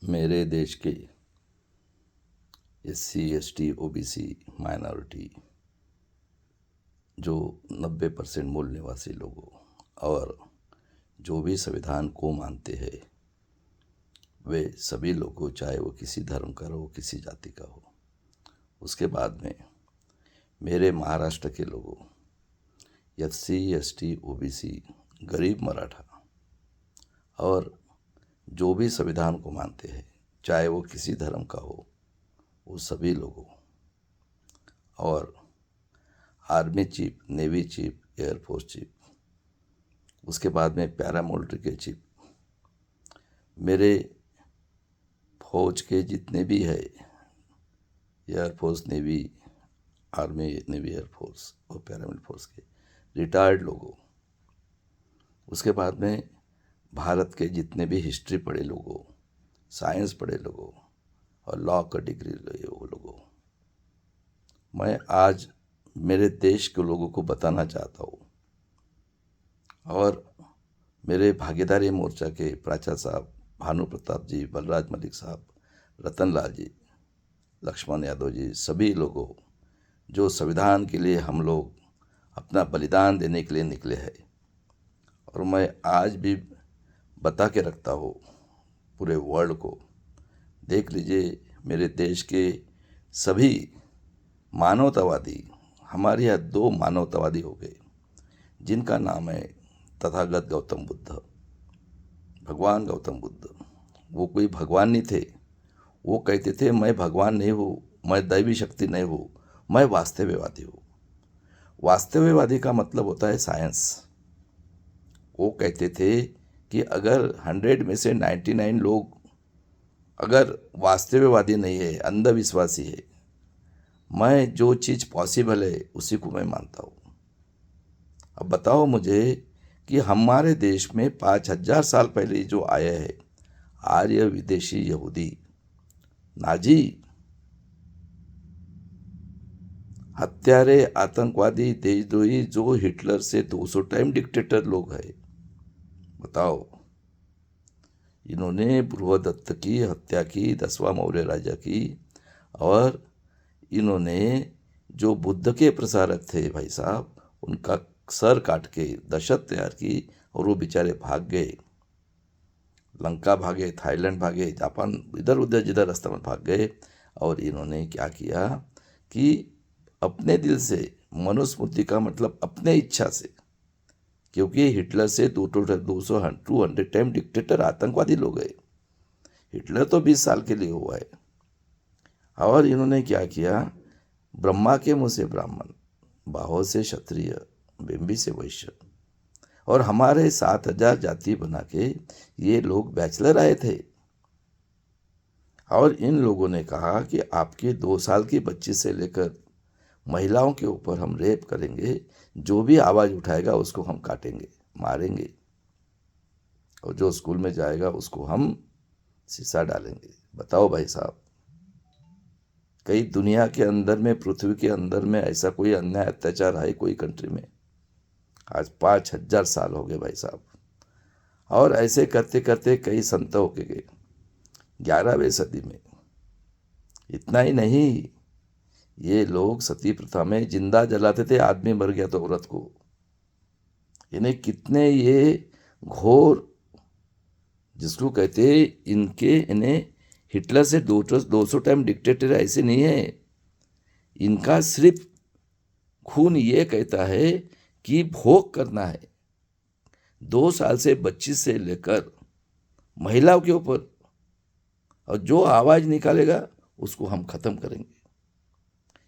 मेरे देश के SC ST OBC माइनॉरिटी जो 90% मूल निवासी लोगों और जो भी संविधान को मानते हैं वे सभी लोगों, चाहे वो किसी धर्म का हो, किसी जाति का हो। उसके बाद में मेरे महाराष्ट्र के लोगों, SC ST OBC, गरीब मराठा और जो भी संविधान को मानते हैं, चाहे वो किसी धर्म का हो, वो सभी लोगों, और army chief, navy chief, air force chief, उसके बाद में पैरामिलिट्री के चीफ, मेरे फौज के जितने भी है, air force, navy, army, navy, air force और पैरामिलिट्री फोर्स के रिटायर्ड लोगों, उसके बाद में भारत के जितने भी हिस्ट्री पढ़े लोगों, साइंस पढ़े लोगों और लॉ का डिग्री लिए वो लोगों, मैं आज मेरे देश के लोगों को बताना चाहता हूँ। और मेरे भागीदारी मोर्चा के प्राचार्य साहब, भानु प्रताप जी, बलराज मलिक साहब, रतन लाल जी, लक्ष्मण यादव जी, सभी लोगों जो संविधान के लिए हम लोग अपना बलिदान देने के लिए निकले हैं, और मैं आज भी बता के रखता हूँ पूरे वर्ल्ड को। देख लीजिए, मेरे देश के सभी मानवतावादी, हमारे यहाँ 2 मानवतावादी हो गए जिनका नाम है तथागत गौतम बुद्ध, भगवान गौतम बुद्ध। वो कोई भगवान नहीं थे। वो कहते थे मैं भगवान नहीं हूँ, मैं दैवी शक्ति नहीं हूँ, मैं वास्तविकवादी हूँ। वास्तविकवादी का मतलब होता है साइंस। वो कहते थे कि अगर 100 में से 99 लोग अगर वास्तविकवादी नहीं है, अंधविश्वासी है, मैं जो चीज़ पॉसिबल है उसी को मैं मानता हूँ। अब बताओ मुझे कि हमारे देश में 5000 साल पहले जो आया है आर्य विदेशी यहूदी, नाजी, हत्यारे, आतंकवादी, देशद्रोही, जो हिटलर से 200 टाइम डिक्टेटर लोग हैं, बताओ, इन्होंने बृहदत्त की हत्या की, 10वां मौर्य राजा की, और इन्होंने जो बुद्ध के प्रसारक थे भाई साहब, उनका सर काट के दहशत तैयार की और वो बेचारे भाग गए। लंका भागे, थाईलैंड भागे, जापान, इधर उधर जिधर रास्ता में भाग गए। और इन्होंने क्या किया कि अपने दिल से, मनुस्मृति का मतलब अपने इच्छा से, क्योंकि हिटलर से 200 टाइम डिक्टेटर आतंकवादी लोग गए। हिटलर तो 20 साल के लिए हुआ है। और इन्होंने क्या किया, ब्रह्मा के मुंह से ब्राह्मण, बाहों से क्षत्रिय, बिंबी से वैश्य, और हमारे 7000 जाति बना के ये लोग बैचलर आए थे। और इन लोगों ने कहा कि आपके 2 साल की बच्ची से लेकर महिलाओं के ऊपर हम रेप करेंगे, जो भी आवाज़ उठाएगा उसको हम काटेंगे, मारेंगे, और जो स्कूल में जाएगा उसको हम शीशा डालेंगे। बताओ भाई साहब, कई दुनिया के अंदर में, पृथ्वी के अंदर में ऐसा कोई अन्याय अत्याचार है कोई कंट्री में? आज 5000 साल हो गए भाई साहब। और ऐसे करते करते कई संत हो के गए 11वीं सदी में। इतना ही नहीं, ये लोग सती प्रथा में जिंदा जलाते थे, आदमी मर गया तो औरत को। इन्हें कितने ये घोर, जिसको कहते इन्हें हिटलर से 200 टाइम डिक्टेटर ऐसे नहीं है। इनका सिर्फ खून ये कहता है कि भोग करना है। 2 साल से बच्ची से लेकर महिलाओं के ऊपर, और जो आवाज निकालेगा उसको हम खत्म करेंगे।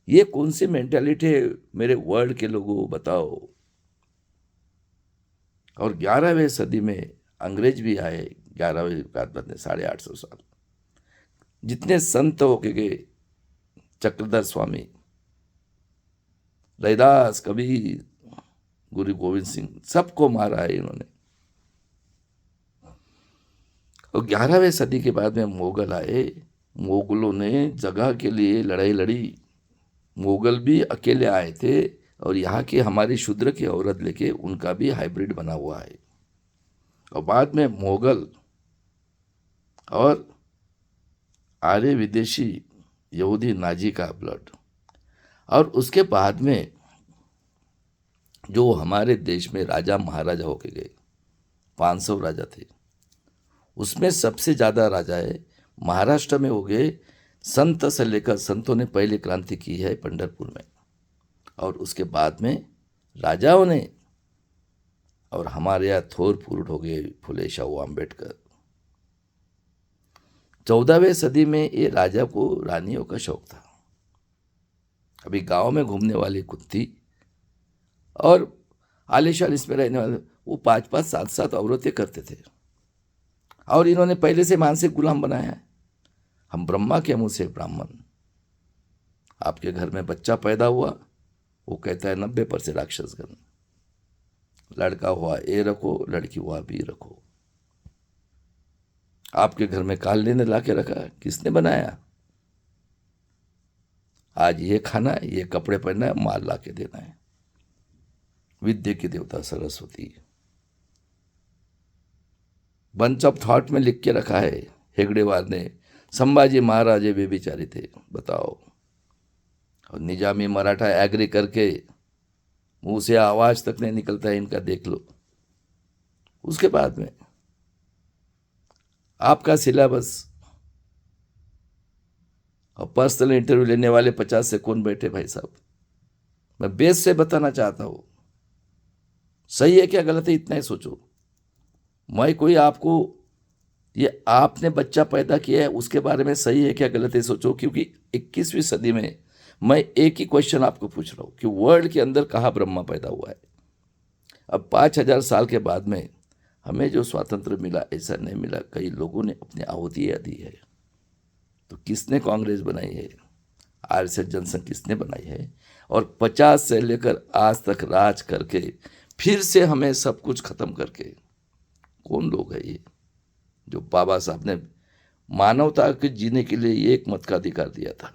ये कौन सी मेंटालिटी है मेरे वर्ल्ड के लोगों, बताओ। और 11वीं सदी में अंग्रेज भी आए, 11वीं बाद में 850 साल। जितने संत होके गए, चक्रधर स्वामी, रैदास, कबीर, गुरु गोविंद सिंह, सबको मारा है इन्होंने। और 11वीं सदी के बाद में मुगल आए। मुगलों ने जगह के लिए लड़ाई लड़ी। मुगल भी अकेले आए थे, और यहाँ की हमारी शूद्र की औरत लेके उनका भी हाइब्रिड बना हुआ है। और बाद में मुगल और आर्य विदेशी यहूदी नाजी का ब्लड, और उसके बाद में जो हमारे देश में राजा महाराजा होके गए, 500 राजा थे, उसमें सबसे ज़्यादा राजाएं महाराष्ट्र में हो गए। संत से लेकर, संतों ने पहली क्रांति की है पंढरपुर में, और उसके बाद में राजाओं ने, और हमारे यहाँ थोर पुरुष हो गए फुले शाहू अम्बेडकर। 14वीं सदी में ये राजा को रानियों का शौक था। अभी गांव में घूमने वाली कुत्ती और आलिशान इसमें रहने वाले, वो 5-5, 7-7 औरतें करते थे, और इन्होंने पहले से मानसिक गुलाम बनाया है। हम ब्रह्मा के मुंह से ब्राह्मण। आपके घर में बच्चा पैदा हुआ, वो कहता है 90% राक्षसगण। लड़का हुआ ए रखो, लड़की हुआ बी रखो। आपके घर में काले ने ला के रखा, किसने बनाया? आज ये खाना है, ये कपड़े पहनना है, माल ला के देना है। विद्या की देवता सरस्वती। बंच ऑफ थॉट में लिख के रखा है हेगड़ेवार ने, संभाजी महाराज वे बेचारे थे, बताओ। और निजामी मराठा एग्री करके मुंह से आवाज तक नहीं निकलता है इनका, देख लो। उसके बाद में आपका सिलेबस और पर्सनल इंटरव्यू लेने वाले 50 से कौन बैठे भाई साहब? मैं बेस से बताना चाहता हूं, सही है क्या गलत है इतना ही सोचो। मैं कोई आपको, ये आपने बच्चा पैदा किया है उसके बारे में सही है क्या गलत है सोचो, क्योंकि 21वीं सदी में मैं एक ही क्वेश्चन आपको पूछ रहा हूं कि वर्ल्ड के अंदर कहाँ ब्रह्मा पैदा हुआ है। अब 5000 साल के बाद में हमें जो स्वातंत्र मिला, ऐसा नहीं मिला, कई लोगों ने अपनी आहुतियाँ दी है। तो किसने कांग्रेस बनाई है? आर्य जनसंघ किसने बनाई है? और 50 से लेकर आज तक राज करके फिर से हमें सब कुछ खत्म करके कौन लोग है ये? जो बाबा साहब ने मानवता के जीने के लिए एक मत का अधिकार दिया था,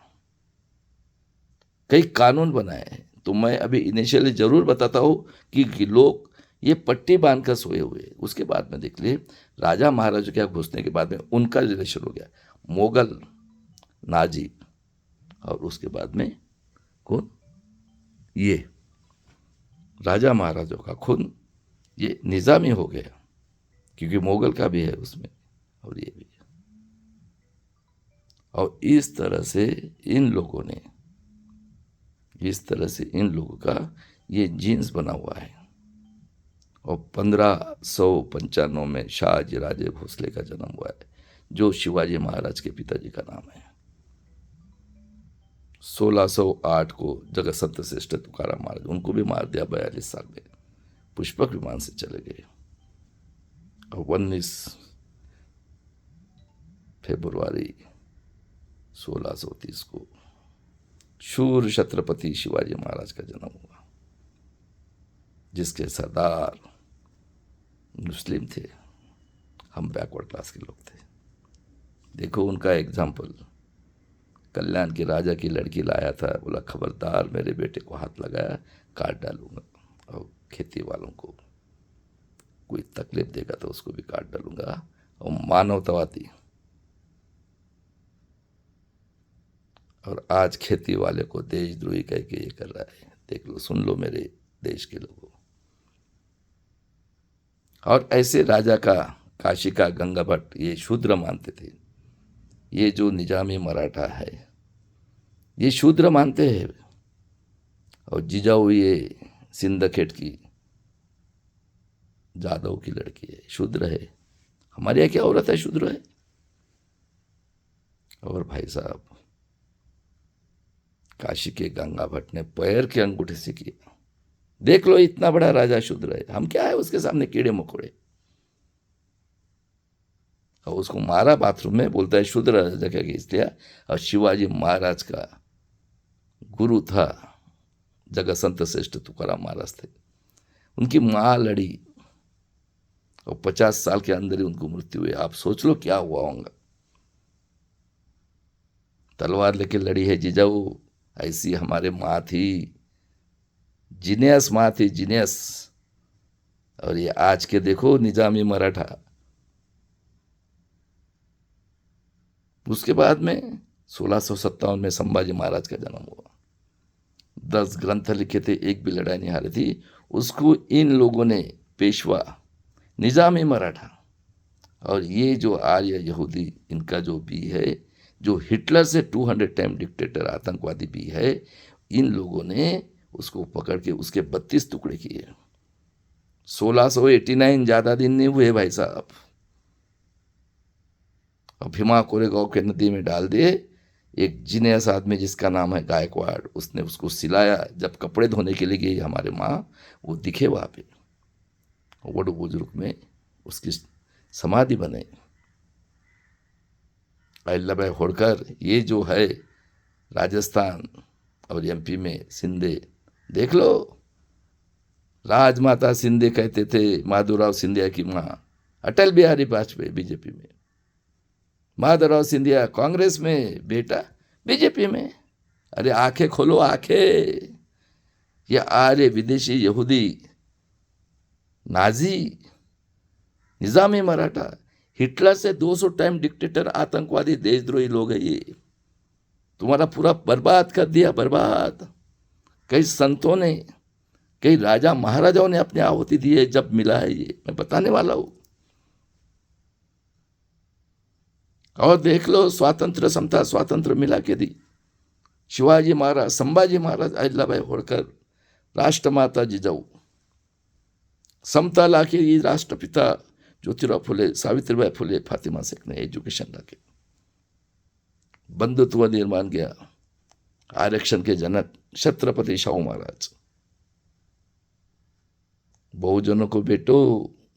कई कानून बनाए हैं। तो मैं अभी इनिशियली जरूर बताता हूं कि लोग ये पट्टी बांधकर सोए हुए। उसके बाद में देख लिए राजा महाराजा के यहाँ घुसने के बाद में उनका रिलेशन हो गया मुगल नाजी, और उसके बाद में कौन? ये राजा महाराजों का खून ये निजामी हो गया, क्योंकि मुगल का भी है उसमें और ये भी। और इस तरह से इन लोगों का ये जीन्स बना हुआ है। और 1595 में शाहजी राजे भोसले का जन्म हुआ है, जो शिवाजी महाराज के पिताजी का नाम है। 1608 को जगत संत श्रेष्ठ तुकाराम महाराज, उनको भी मार दिया 42 साल में, पुष्पक विमान से चले गए। और 19 फरवरी 1630 को शूर छत्रपति शिवाजी महाराज का जन्म हुआ, जिसके सरदार मुस्लिम थे, हम बैकवर्ड क्लास के लोग थे। देखो उनका एग्जाम्पल, कल्याण के राजा की लड़की लाया था, बोला खबरदार मेरे बेटे को हाथ लगाया काट डालूंगा, और खेती वालों को कोई तकलीफ देगा तो उसको भी काट डालूंगा। और मानवतावादी, और आज खेती वाले को देशद्रोही कह के ये कर रहा है। देख लो, सुन लो मेरे देश के लोगों। और ऐसे राजा का काशी का गंगा भट्ट ये शूद्र मानते थे। ये जो निजामी मराठा है ये शूद्र मानते हैं। और जिजाऊ ये सिंदखेट की जादव की लड़की है, शूद्र है। हमारे यहाँ क्या औरत है शूद्र है? और भाई साहब, काशी के गंगा भट्ट ने पैर के अंगूठे से किया। देख लो, इतना बड़ा राजा शूद्र है, हम क्या है उसके सामने कीड़े मकोड़े। और उसको मारा बाथरूम में, बोलता है शूद्र राजा क्या इसलिए। और शिवाजी महाराज का गुरु था जगत संत श्रेष्ठ तुकाराम महाराज थे, उनकी मां लड़ी और 50 साल के अंदर ही उनको मृत्यु हुई। आप सोच लो क्या हुआ होगा। तलवार लेके लड़ी है जिजाऊ, ऐसी हमारे माँ थी, जीनियस माँ थी, जीनियस। और ये आज के देखो निजामी मराठा, उसके बाद में 1657 में संभाजी महाराज का जन्म हुआ। 10 ग्रंथ लिखे थे, एक भी लड़ाई नहीं हारी थी। उसको इन लोगों ने पेशवा निजामी मराठा और ये जो आर्य यहूदी इनका जो भी है, जो हिटलर से 200 टाइम डिक्टेटर आतंकवादी भी है, इन लोगों ने उसको पकड़ के उसके 32 टुकड़े किए। 1689 ज्यादा दिन नहीं हुए भाई साहब, और भीमा कोरेगांव के नदी में डाल दिए। एक जीनियस आदमी जिसका नाम है गायकवाड़, उसने उसको सिलाया। जब कपड़े धोने के लिए गई हमारे माँ, वो दिखे वहाँ पे वड बुजुर्ग में उसकी समाधि बने। अहिल्या बाई होड़कर, ये जो है राजस्थान और एमपी में सिंधे, देख लो। राजमाता सिंधे कहते थे माधवराव सिंधिया की माँ, अटल बिहारी वाजपेयी बीजेपी में, माधवराव सिंधिया कांग्रेस में, बेटा बीजेपी में। अरे आंखें खोलो आंखें। ये आर्य विदेशी यहूदी नाजी निजामी मराठा हिटलर से 200 टाइम डिक्टेटर आतंकवादी देशद्रोही लोग हैं। ये तुम्हारा पूरा बर्बाद कर दिया, बर्बाद। कई संतों ने, कई राजा महाराजाओं ने अपनी आहुति दी है। जब मिला है ये मैं बताने वाला हूं। और देख लो, स्वातंत्र समता स्वातंत्र मिला के दी। शिवाजी महाराज, संभाजी महाराज, अहिल्याबाई होळकर, राष्ट्रमाता जिजाऊ, समता लाके ये राष्ट्रपिता ज्योतिराव फुले, सावित्रीबाई फुले, फातिमा शेख ने एजुकेशन लाके बंधुत्व निर्माण किया। आरक्षण के जनक छत्रपति शाहू महाराज। बहुजनों को बेटो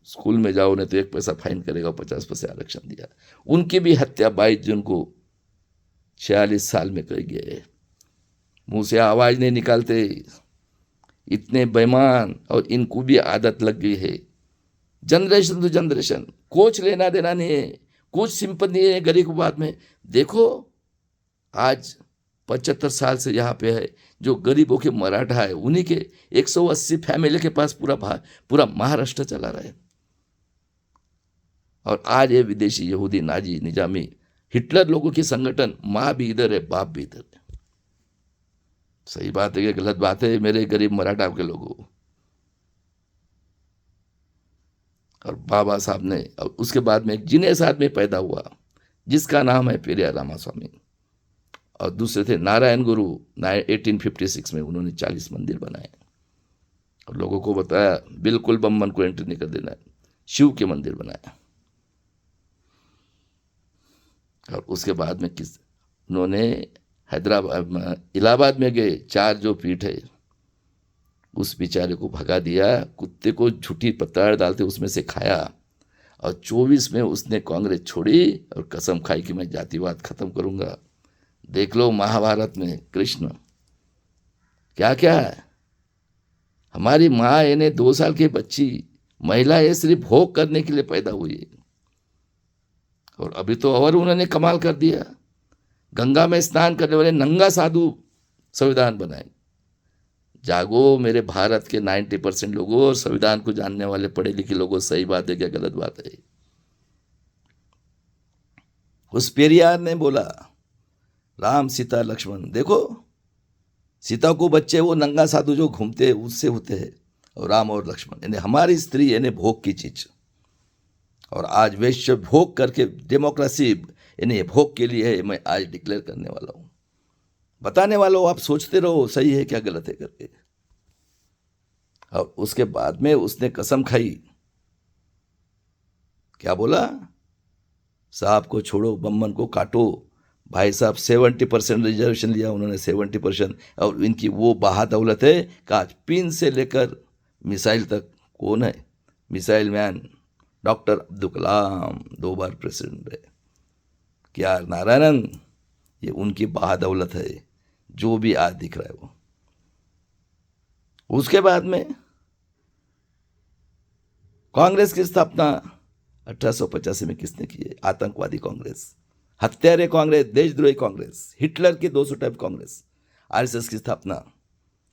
स्कूल में जाओ नहीं तो 1 पैसा फाइन करेगा, 50 पैसे आरक्षण दिया। उनकी भी हत्या 22 जून को 46 साल में कर गए। मुंह से आवाज नहीं निकालते, इतने बेईमान। और इनको भी आदत लग गई है, जनरेशन टू जनरेशन, कुछ लेना देना नहीं है, कुछ सिंपल नहीं है गरीबाबाद में। देखो आज 75 साल से यहाँ पे है, जो गरीबों के मराठा है उन्हीं के 180 फैमिली के पास पूरा महाराष्ट्र चला रहा है। और आज ये विदेशी यहूदी नाजी निजामी हिटलर लोगों की संगठन, माँ भी इधर है बाप भी इधर है। सही बात है कि गलत बात है मेरे गरीब मराठा के लोगों। और बाबा साहब ने, और उसके बाद में एक जिनेस आदमी पैदा हुआ जिसका नाम है पेरिया रामास्वामी, और दूसरे थे नारायण गुरु। 1856 में उन्होंने 40 मंदिर बनाए और लोगों को बताया बिल्कुल बम्बन को एंट्री नहीं कर देना है, शिव के मंदिर बनाए। और उसके बाद में उन्होंने हैदराबाद, इलाहाबाद में गए, 4 जो पीठ है उस बेचारे को भगा दिया। कुत्ते को झूठी पताड़ डालते उसमें से खाया। और 24 में उसने कांग्रेस छोड़ी और कसम खाई कि मैं जातिवाद खत्म करूंगा। देख लो महाभारत में कृष्ण क्या क्या है। हमारी माँ यानी 2 साल की बच्ची महिला ये सिर्फ भोग करने के लिए पैदा हुई, और अभी तो और उन्होंने कमाल कर दिया। गंगा में स्नान करने वाले नंगा साधु संविधान बनाए। जागो मेरे भारत के 90% लोगों और संविधान को जानने वाले पढ़े लिखे लोगों, सही बात है क्या गलत बात है? उस पेरियार ने बोला राम सीता लक्ष्मण, देखो सीता को बच्चे वो नंगा साधु जो घूमते उससे होते हैं, और राम और लक्ष्मण यानी हमारी स्त्री यानी भोग की चीज। और आज वैश्य भोग करके डेमोक्रेसी यानी भोग के लिए है, मैं आज डिक्लेयर करने वाला हूं, बताने वाला हूं। आप सोचते रहो सही है क्या गलत है करके। और उसके बाद में उसने कसम खाई, क्या बोला? सांप को छोड़ो बम्बन को काटो। भाई साहब 70% रिजर्वेशन लिया उन्होंने, 70%। और इनकी वो बहादौलत है कि आज पिन से लेकर मिसाइल तक कौन है? Missile man doctor Abdul Kalam, 2 बार प्रेसिडेंट है। क्या नारायणन, ये उनकी बहादौलत है जो भी आज दिख रहा है वो। उसके बाद में कांग्रेस की स्थापना 1885 में किसने की है? आतंकवादी कांग्रेस, हत्यारे कांग्रेस, देशद्रोही कांग्रेस, हिटलर की 200 टाइप कांग्रेस। आरएसएस की स्थापना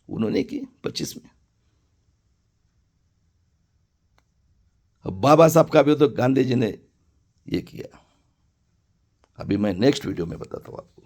उन्होंने की 25 में। बाबा साहब का भी तो गांधी जी ने ये किया। अभी मैं नेक्स्ट वीडियो में बताता हूँ आपको।